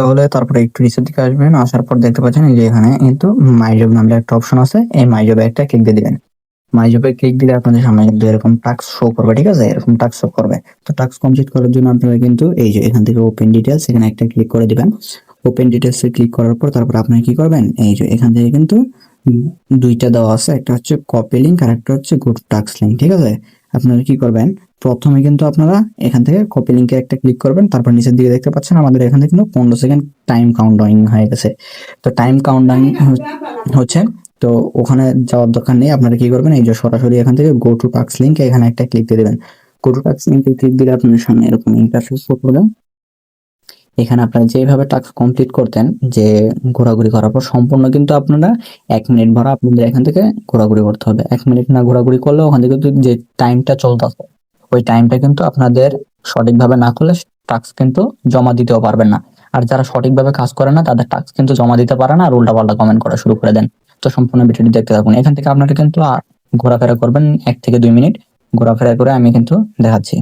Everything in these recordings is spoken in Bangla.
তাহলে তারপরে একটু নিচের দিকে আসবেন, আসার পর দেখতে পাচ্ছেন এই যে এখানে কিন্তু মাই জব নামে একটা অপশন আছে, এই মাই জবে একটা ক্লিক দিয়ে দিবেন। মাই জবে ক্লিক দিলে আপনাদের সামনে কিন্তু এরকম টাস্ক শো করবে, ঠিক আছে, এরকম টাস্ক শো করবে। তো টাস্ক কমপ্লিট করার জন্য আপনারা কিন্তু এই যে এখান থেকে ওপেন ডিটেলস এখানে একটা ক্লিক করে দিবেন। ওপেন ডিটেলস এ ক্লিক করার পর তারপর আপনারা কি করবেন, এই যে এখান থেকে কিন্তু দুইটা দেওয়া আছে, একটা হচ্ছে কপি লিঙ্ক আর একটা হচ্ছে গো টু টাস্ক লিঙ্ক, ঠিক আছে। আপনারা কি করবেন, প্রথমে কিন্তু আপনারা এখান থেকে কপি লিঙ্কে একটা ক্লিক করবেন, তারপর নিচের দিকে দেখতে পাচ্ছেন আমাদের এখানে কিন্তু 15 সেকেন্ড টাইম কাউন্টডাউন হয়ে গেছে। তো টাইম কাউন্টডাউন হচ্ছে, তো ওখানে যাওয়ার দরকার নেই। আপনারা কি করবেন, এই যে সরাসরি এখান থেকে গো টু টাস্ক লিঙ্ক এখানে একটা ক্লিক দিয়ে দেবেন। গো টু টাস্ক লিঙ্কে ক্লিক দিলে আপনাদের সামনে এরকম ইন্টারফেস শো করবে। এখানে আপনারা যেভাবে টাস্ক কমপ্লিট করতেন, যে ঘোরাঘুরি করার পর সম্পূর্ণ কিন্তু আপনারা 1 মিনিট ভরা আপনাদের এখান থেকে ঘোরাঘুরি করতে হবে। 1 মিনিট না ঘোরাঘুরি করলে ওখান থেকে যে টাইমটা চলতেছে ওই টাইমটা কিন্তু আপনাদের সঠিকভাবে না করলে টাস্ক কিন্তু জমা দিতেও পারবেন না। আর যারা সঠিকভাবে কাজ করে না তাদের টাস্ক কিন্তু জমা দিতে পারে না আর উল্টাপাল্টা কমেন্ট করা শুরু করে দেন। তো সম্পূর্ণ ভিডিওটি দেখতে থাকুন। এখান থেকে আপনারা কিন্তু ঘোরাফেরা করবেন 1 থেকে 2 মিনিট ঘোরাফেরা করে আমি কিন্তু দেখাচ্ছি।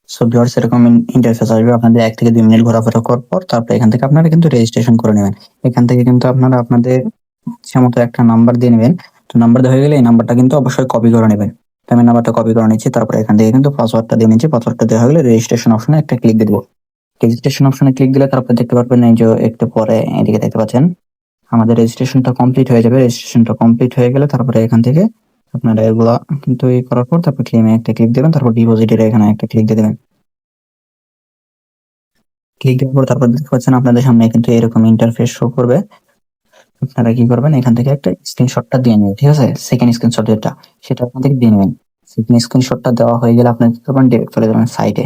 সো ভিউয়ার্স, এরকম ইন্টারফেস আসবে, আপনাদের 1 থেকে 2 মিনিট ঘোরাফেরা করার পর তারপর এখান থেকে আপনারা কিন্তু রেজিস্ট্রেশন করে নেবেন। এখান থেকে কিন্তু আপনারা আপনাদের ইচ্ছামতো একটা নাম্বার দিয়ে নেবেন। তো নাম্বার দেওয়া হয়ে গেলে এই নাম্বারটা কিন্তু অবশ্যই কপি করে নেবেন। তো আমি নাম্বারটা কপি করে নিচ্ছি, তারপরে এখান থেকে কিন্তু পাসওয়ার্ডটা দিয়ে নিচ্ছি। পাসওয়ার্ডটা দেওয়া হয়ে গেলে রেজিস্ট্রেশন অপশনে একটা ক্লিক দিয়ে দেবো। রেজিস্ট্রেশন অপশনে ক্লিক দিলে তারপর দেখতে পারবেন এই যে একটু পরে এদিকে দেখতে পাচ্ছেন আমাদের রেজিস্ট্রেশনটা কমপ্লিট হয়ে যাবে। রেজিস্ট্রেশনটা কমপ্লিট হয়ে গেলে তারপরে এখান থেকে আপনারা এগুলা কিন্তু করার পর তারপর ক্লেমে একটা ক্লিক দেবেন, তারপর ডিপোজিটের এখানে একটা ক্লিক দিয়ে দেবেন। ক্লিক দেওয়ার পর তারপর দেখতে পাচ্ছেন আপনাদের সামনে কিন্তু এরকম ইন্টারফেস শো করবে। আপনারা কি করবেন, এখান থেকে একটা স্ক্রিনশটটা দিয়ে নেবেন, ঠিক আছে। সেকেন্ড স্ক্রিনশট যেটা সেটা ওখান থেকে দিয়ে নেবেন। সেকেন্ড স্ক্রিনশটটা দেওয়া হয়ে গেলে আপনারা কি করবেন, ডিরেক্ট চলে যাবেন সাইটে।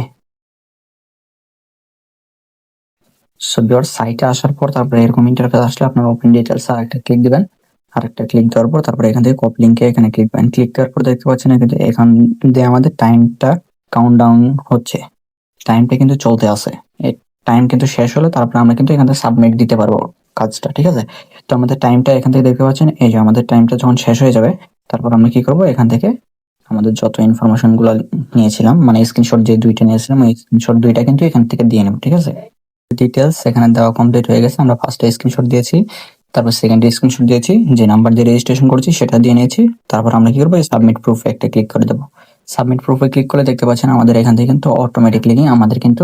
সো ভিউয়ার্স, সাইটে আসার পর তারপরে এরকম ইন্টারফেস আসলে আপনারা ওপেন ডিটেইলস আর একটা ক্লিক দিবেন। আর একটা ক্লিক দেওয়ার পর তারপরে এখান থেকে কপি লিংকে এখানে ক্লিক দিবেন। ক্লিক দেওয়ার পর দেখতে পাচ্ছেন এখান দিয়ে আমাদের টাইমটা কাউন্টডাউন হচ্ছে, টাইমটা কিন্তু চলতে আছে। এই টাইম কিন্তু শেষ হলে তারপরে আমরা কিন্তু এখান থেকে সাবমিট দিতে পারবো কাজটা, ঠিক আছে। তো আমাদের টাইমটা এখান থেকে দেখতে পাচ্ছেন, এই যে আমাদের টাইমটা যখন শেষ হয়ে যাবে তারপর আমরা কি করব, এখান থেকে আমাদের যত ইনফরমেশন গুলো নিয়েছিলাম, মানে স্ক্রিনশট যে দুইটা নিয়েছিলাম ওই স্ক্রিনশট দুইটা কিন্তু এখান থেকে দিয়ে নেব, ঠিক আছে। ডিটেলস এখানে দেওয়া কমপ্লিট হয়ে গেছে। আমরা ফার্স্টে স্ক্রিনশট দিয়েছি, তারপর সেকেন্ডে স্ক্রিনশট দিয়েছি, যে নাম্বার দিয়ে রেজিস্ট্রেশন করেছি সেটা দিয়ে নিয়েছি। তারপর আমরা কি করবো, সাবমিট প্রুফে একটা ক্লিক করে দেবো। সাবমিট প্রুফে ক্লিক করলে দেখতে পাচ্ছেন আমাদের এখান থেকে কিন্তু অটোমেটিকলি আমাদের কিন্তু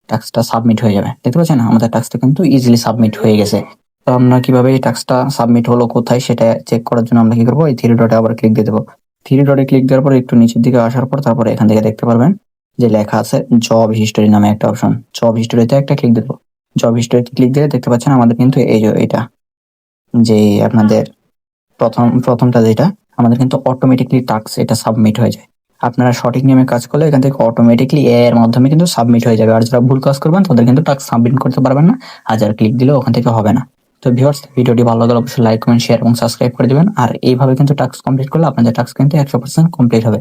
টাস্কটা সাবমিট হয়ে যাবে। দেখতে পাচ্ছেন আমাদের টাস্কটা কিন্তু ইজিলি সাবমিট হয়ে গেছে। তো আমরা কিভাবে এই টাস্কটা সাবমিট হলো কোথায় সেটা চেক করার জন্য আমরা কি করবো, এই থ্রি ডটে আবার ক্লিক দিয়ে দেবো। থ্রি ডটে ক্লিক দেওয়ার পর একটু নিচের দিকে আসার পর তারপরে এখান থেকে দেখতে পারবেন যে লেখা আছে জব হিস্টোরি নামে একটা অপশন। জব হিস্টোরিতে একটা ক্লিক দেবো। জব হিস্টোরিতে ক্লিক দিলে দেখতে পাচ্ছেন আমাদের কিন্তু এই যে এটা যে আপনাদের প্রথমটা যেটা আমাদের কিন্তু অটোমেটিকলি টাস্ক এটা সাবমিট হয়ে যায়। আপনারা সঠিক নিয়মে কাজ করলে এখান থেকে অটোমেটিকলি এর মাধ্যমে কিন্তু সাবমিট হয়ে যাবে। আর যারা ভুল কাজ করবেন তাদের কিন্তু টাস্ক সাবমিট করতে পারবেন না, আর যারা ক্লিক দিলে ওখান থেকে হবে না। তো ভিউয়ার্স, ভিডিওটি ভালো লাগলে অবশ্যই লাইক কমেন্ট শেয়ার এবং সাবস্ক্রাইব করে দিবেন। আর এইভাবে কিন্তু টাস্ক কমপ্লিট করলে আপনাদের টাস্ক কিন্তু 100% কমপ্লিট হবে।